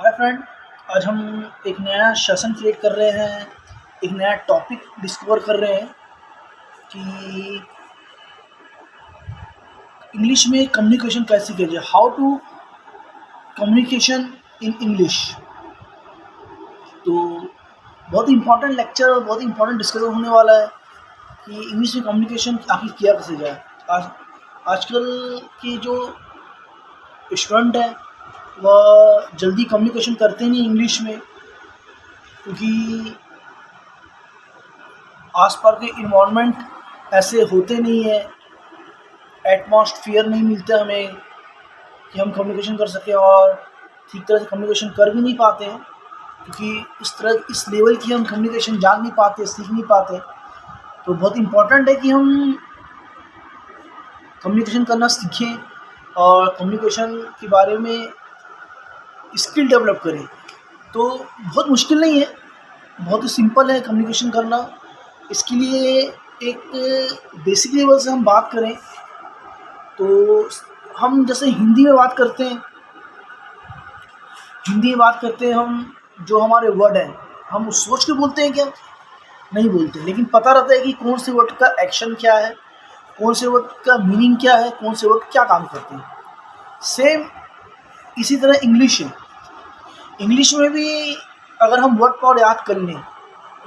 Hi friend. आज हम एक नया सेशन क्रिएट कर रहे हैं, एक नया टॉपिक डिस्कवर कर रहे हैं कि इंग्लिश में कम्युनिकेशन कैसे किया जाए, how to communication in English. तो बहुत ही इम्पोर्टेंट लेक्चर और बहुत ही इम्पोर्टेंट डिस्कशन होने वाला है कि इंग्लिश में कम्युनिकेशन आखिर किया कैसे जाए। आजकल के जो स्टूडेंट हैं वह जल्दी कम्युनिकेशन करते नहीं इंग्लिश में, क्योंकि आसपास के इन्वायरमेंट ऐसे होते नहीं है, एटमॉस्फेयर नहीं मिलता हमें कि हम कम्युनिकेशन कर सकें, और ठीक तरह से कम्युनिकेशन कर भी नहीं पाते हैं, क्योंकि इस लेवल की हम कम्युनिकेशन जान नहीं पाते, सीख नहीं पाते। तो बहुत इम्पोर्टेंट है कि हम कम्युनिकेशन करना सीखें और कम्युनिकेशन के बारे में स्किल डेवलप करें। तो बहुत मुश्किल नहीं है, बहुत ही सिंपल है कम्युनिकेशन करना। इसके लिए एक बेसिक लेवल से हम बात करें तो हम जैसे हिंदी में बात करते हैं, हम जो हमारे वर्ड हैं हम उस सोच के बोलते हैं क्या? नहीं बोलते, लेकिन पता रहता है कि कौन से वर्ड का एक्शन क्या है, कौन से वर्ड का मीनिंग क्या है, कौन से वर्ड क्या काम करते हैं। सेम इसी तरह इंग्लिश है। इंग्लिश में भी अगर हम वर्ड पावर याद कर लें,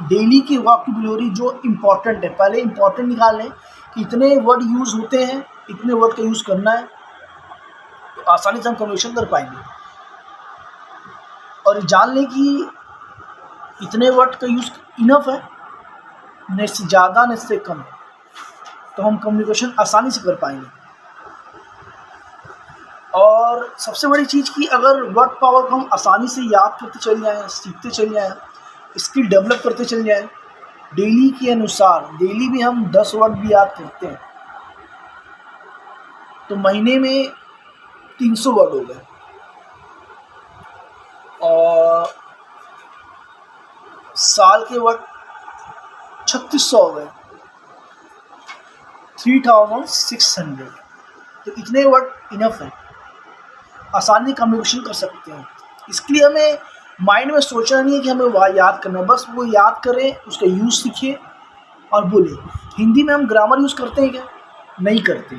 डेली की वोकैबुलरी जो इम्पोर्टेंट है, पहले इम्पोर्टेंट निकाल लें कि इतने वर्ड यूज़ होते हैं, इतने वर्ड का यूज़ करना है, तो आसानी से हम कम्युनिकेशन कर पाएंगे। और जान लें कि इतने वर्ड का यूज़ इनफ है, न इससे ज़्यादा न इससे कम, तो हम कम्युनिकेशन आसानी से कर पाएंगे। और सबसे बड़ी चीज़ कि अगर वर्ड पावर को हम आसानी से याद करते चल जाएँ, सीखते चल जाएँ, स्किल डेवलप करते चल जाएँ, डेली के अनुसार डेली भी हम 10 वर्ड भी याद करते हैं तो महीने में 300 वर्ड हो गए, और साल के वर्ड 3600 हो गए, 3600। तो इतने वर्ड इनफ है, आसानी कम्युनिकेशन कर सकते हैं। इसके लिए हमें माइंड में सोचना नहीं है कि हमें वह याद करना है, बस वो याद करें, उसका यूज़ सीखें और बोलें। हिंदी में हम ग्रामर यूज़ करते हैं क्या? नहीं करते।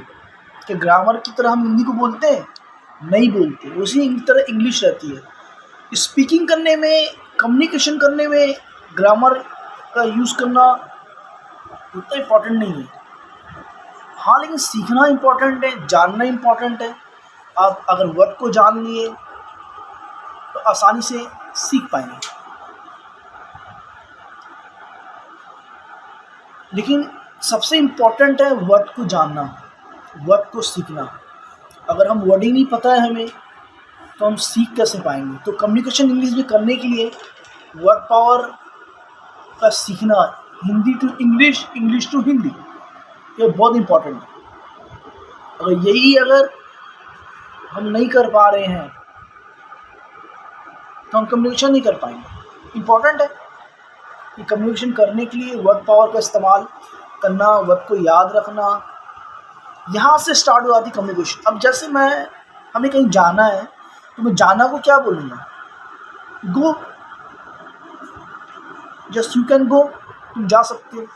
कि ग्रामर की तरह हम हिंदी को बोलते हैं? नहीं बोलते। उसी तरह इंग्लिश रहती है। स्पीकिंग करने में, कम्युनिकेशन करने में ग्रामर का यूज़ करना उतना इम्पोर्टेंट नहीं है। हाँ, लेकिन सीखना इम्पोर्टेंट है, जानना इम्पोर्टेंट है। आप अगर वर्ड को जान लिए तो आसानी से सीख पाएंगे। लेकिन सबसे इम्पोर्टेंट है वर्ड को जानना, वर्ड को सीखना। अगर हम वर्ड ही नहीं पता है हमें, तो हम सीख कैसे पाएंगे? तो कम्युनिकेशन इंग्लिश में करने के लिए वर्ड पावर का सीखना, Hindi to English, English to Hindi, ये बहुत इम्पोर्टेंट है। अगर हम नहीं कर पा रहे हैं तो हम कम्युनिकेशन नहीं कर पाएंगे। इम्पोर्टेंट है कि कम्युनिकेशन करने के लिए वर्ड पावर का इस्तेमाल करना, वर्ड को याद रखना, यहाँ से स्टार्ट हो जाती कम्युनिकेशन। अब जैसे हमें कहीं जाना है, तो मैं जाना को क्या बोलूँगा? गो, जस्ट यू कैन गो, तुम जा सकते हो।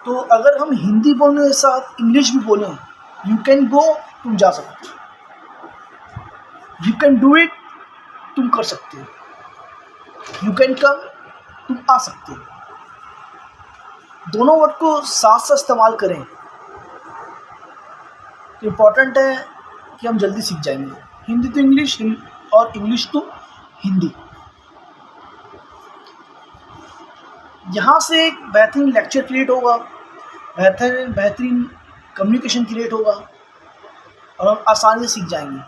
तो अगर हम हिंदी बोलने के साथ इंग्लिश भी बोलें, यू कैन गो, तुम जा सकते हो, यू कैन डू इट, तुम कर सकते हो, यू कैन कम, तुम आ सकते हो। दोनों वर्ड को साथ साथ इस्तेमाल करें तो इम्पोर्टेंट है कि हम जल्दी सीख जाएंगे। हिंदी टू इंग्लिश और इंग्लिश टू हिंदी। यहाँ से एक बेहतरीन लेक्चर क्रिएट होगा, बेहतरीन कम्युनिकेशन क्रिएट होगा, और हम आसानी से सीख जाएंगे।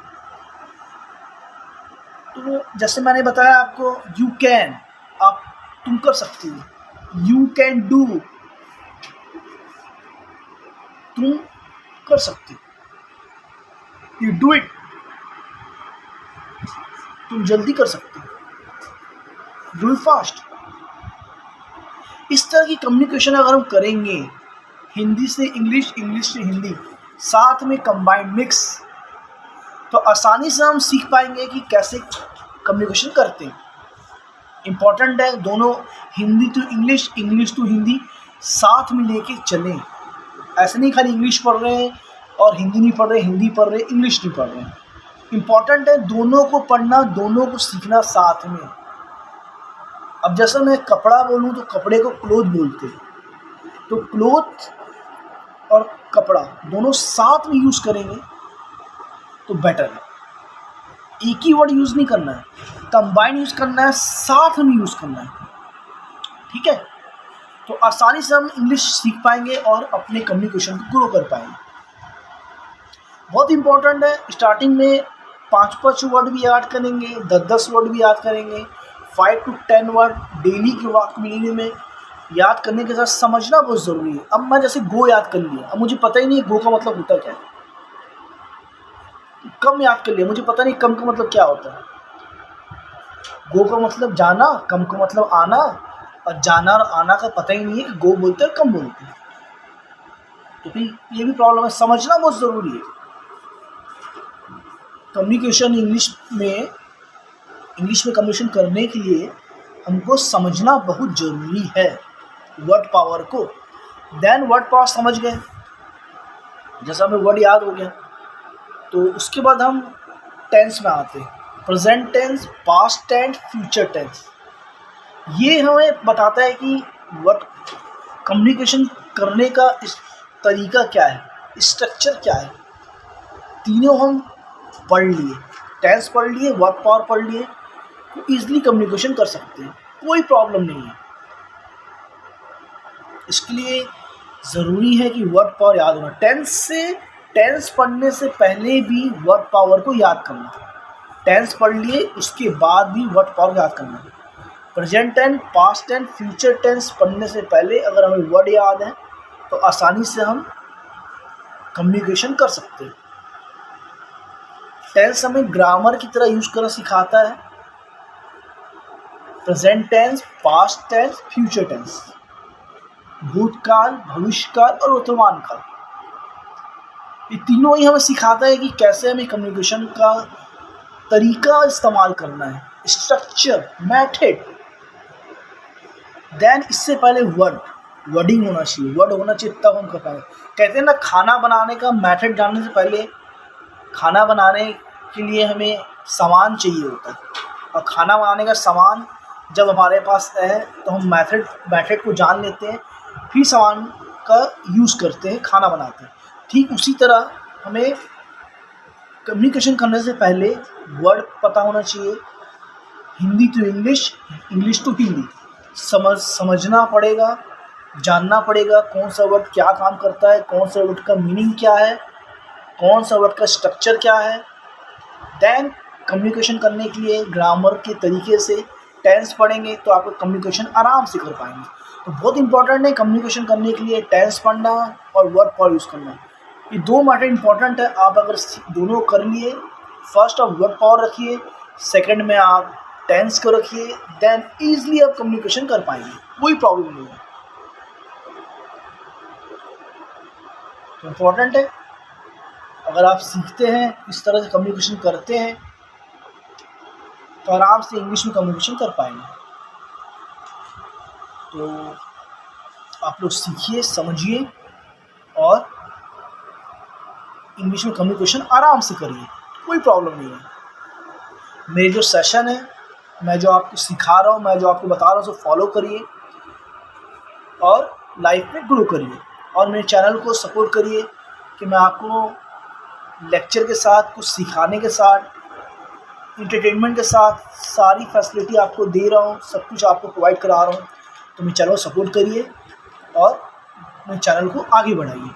तो जैसे मैंने बताया आपको, यू कैन, तुम कर सकते हो, यू कैन डू, तुम कर सकते हो, यू डू इट, तुम जल्दी कर सकते हो, डू इट फास्ट। इस तरह की कम्युनिकेशन अगर हम करेंगे, हिंदी से इंग्लिश, इंग्लिश से हिंदी, साथ में कंबाइंड मिक्स, तो आसानी से हम सीख पाएंगे कि कैसे कम्युनिकेशन करते हैं। इम्पॉर्टेंट है दोनों Hindi to English, English to Hindi साथ में लेके चलें। ऐसे नहीं खाली इंग्लिश पढ़ रहे हैं और हिंदी नहीं पढ़ रहे, हिंदी पढ़ रहे, इंग्लिश नहीं पढ़ रहे हैं। इम्पॉर्टेंट है दोनों को पढ़ना, दोनों को सीखना साथ में। अब जैसे मैं कपड़ा बोलूँ तो कपड़े को क्लोथ बोलते हैं, तो क्लोथ और कपड़ा दोनों साथ में यूज़ करेंगे तो बेटर है। एक ही वर्ड यूज़ नहीं करना है, कंबाइन यूज़ करना है, साथ में यूज़ करना है। ठीक है, तो आसानी से हम इंग्लिश सीख पाएंगे और अपने कम्युनिकेशन को ग्रो कर पाएंगे। बहुत इंपॉर्टेंट है, स्टार्टिंग में 5-5 वर्ड भी याद करेंगे, 10-10 वर्ड भी याद करेंगे, 5 to 10 वर्ड डेली के वाक्य में याद करने के साथ समझना बहुत ज़रूरी है। अब मैं जैसे गो याद कर लिया, अब मुझे पता ही नहीं गो का मतलब होता क्या है। कम याद कर लिया, मुझे पता नहीं कम का मतलब क्या होता है। गो का मतलब जाना, कम का मतलब आना, और जाना और आना का पता ही नहीं है कि गो बोलते हैं कम बोलते हैं। तो फिर ये भी प्रॉब्लम है, समझना बहुत ज़रूरी है। कम्युनिकेशन इंग्लिश में कम्युनिकेशन करने के लिए हमको समझना बहुत ज़रूरी है वर्ड पावर को। देन वर्ड पावर समझ गए, जैसा हमें वर्ड याद हो गया, तो उसके बाद हम टेंस में आते हैं। Present tense, past tense, future tense. ये हमें बताता है कि वर्ड कम्युनिकेशन करने का इस तरीका क्या है, स्ट्रक्चर क्या है। तीनों हम पढ़ लिए, टेंस पढ़ लिए, वर्ड पावर पढ़ लिए, तो ईजिली कम्युनिकेशन कर सकते हैं, कोई प्रॉब्लम नहीं है। इसके लिए ज़रूरी है कि वर्ड पावर याद होना। टेंस पढ़ने से पहले भी वर्ड पावर को याद करना। टेंस पढ़ लिए उसके बाद भी वर्ड पावर याद करना। Present tense, past tense, future tense पढ़ने से पहले अगर हमें वर्ड याद है तो आसानी से हम कम्युनिकेशन कर सकते हैं। टेंस हमें ग्रामर की तरह यूज़ करना सिखाता है। Present tense, past tense, future tense, भूतकाल, भविष्यकाल और वर्तमान काल, ये तीनों ही हमें सिखाता है कि कैसे हमें कम्युनिकेशन का तरीका इस्तेमाल करना है, स्ट्रक्चर, मेथड। देन इससे पहले वर्डिंग होना चाहिए, वर्ड होना चाहिए तब हम कर पाएंगे। कहते हैं ना, खाना बनाने का मेथड जानने से पहले खाना बनाने के लिए हमें सामान चाहिए होता है, और खाना बनाने का सामान जब हमारे पास है तो हम मेथड को जान लेते हैं, फिर सामान का यूज़ करते हैं, खाना बनाते हैं। ठीक उसी तरह हमें कम्युनिकेशन करने से पहले वर्ड पता होना चाहिए, Hindi to English, English to Hindi समझना पड़ेगा, जानना पड़ेगा कौन सा वर्ड क्या काम करता है, कौन सा वर्ड का मीनिंग क्या है, कौन सा वर्ड का स्ट्रक्चर क्या है। देन कम्युनिकेशन करने के लिए ग्रामर के तरीके से टेंस पढ़ेंगे तो आपको कम्युनिकेशन आराम से कर पाएंगे। तो बहुत इंपॉर्टेंट है कम्युनिकेशन करने के लिए टेंस पढ़ना और वर्ड पावर यूज़ करना। ये दो मैटर इंपॉर्टेंट है। आप अगर दोनों कर लिए, फर्स्ट आप वर्ड पावर रखिए, सेकंड में आप टेंस को रखिए, देन ईजिली आप कम्युनिकेशन कर पाएंगे, कोई प्रॉब्लम नहीं है। तो इम्पॉर्टेंट है, अगर आप सीखते हैं, इस तरह से कम्युनिकेशन करते हैं तो आराम से इंग्लिश में कम्युनिकेशन कर पाएंगे। तो आप लोग सीखिए, समझिए और इंग्लिश में कम्युनिकेशन आराम से करिए, कोई प्रॉब्लम नहीं है। मेरे जो सेशन है, मैं जो आपको सिखा रहा हूँ, मैं जो आपको बता रहा हूँ, उसे फॉलो करिए और लाइफ में ग्रो करिए, और मेरे चैनल को सपोर्ट करिए कि मैं आपको लेक्चर के साथ, कुछ सिखाने के साथ, इंटरटेनमेंट के साथ सारी फैसिलिटी आपको दे रहा हूँ, सब कुछ आपको प्रोवाइड करा रहा हूँ। तो मेरे चैनल को सपोर्ट करिए और मेरे चैनल को आगे बढ़ाइए।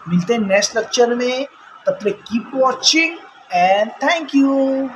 मिलते हैं नेक्स्ट लेक्चर में, तब तक keep watching and thank you.